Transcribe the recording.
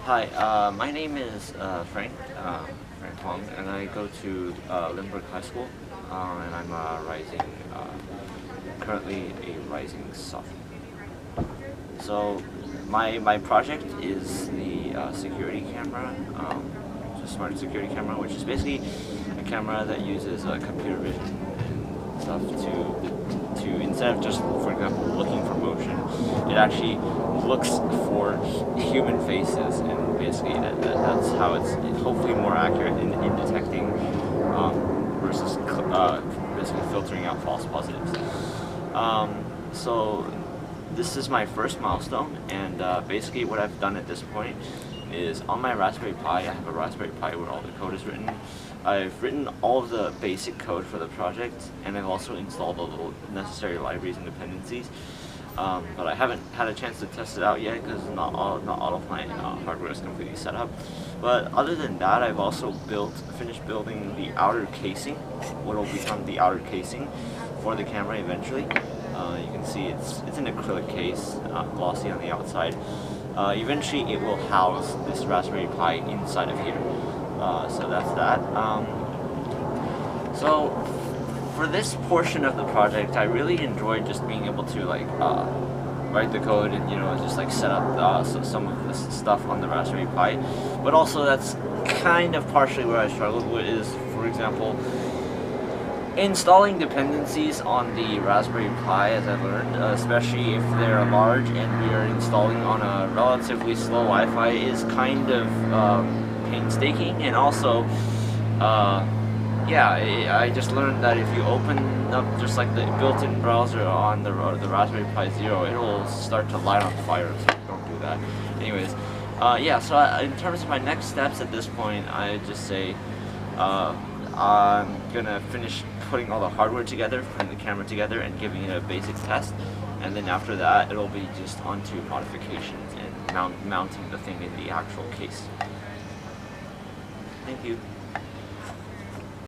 Hi, my name is Frank Huang, and I go to Lindbergh High School, and I'm currently a rising sophomore. So, my project is the security camera, it's a smart security camera, which is basically a camera that uses computer vision and stuff to instead of just, for example, looking for motion, it actually looks for human faces, and basically that's how it's hopefully more accurate in detecting versus basically filtering out false positives. So this is my first milestone, and basically what I've done at this point is on my Raspberry Pi. I have a Raspberry Pi where all the code is written. I've written all of the basic code for the project, and I've also installed all the necessary libraries and dependencies. But I haven't had a chance to test it out yet because not all of my hardware is completely set up. But other than that, I've also finished building the outer casing, what will become the outer casing for the camera eventually. You can see it's an acrylic case, glossy on the outside. Eventually it will house this Raspberry Pi inside of here. So that's that. So for this portion of the project, I really enjoyed just being able to write the code and just set up some of this stuff on the Raspberry Pi. But also that's kind of partially where I struggled with is, for example, installing dependencies on the Raspberry Pi, as I learned, especially if they're large and we are installing on a relatively slow Wi-Fi, is kind of painstaking. And also, I just learned that if you open up just like the built-in browser on the Raspberry Pi Zero, it'll start to light on fire, so don't do that. Anyways, so in terms of my next steps at this point, I just say I'm gonna finish putting all the hardware together, putting the camera together, and giving it a basic test. And then after that, it'll be just onto modifications and mounting the thing in the actual case. Thank you.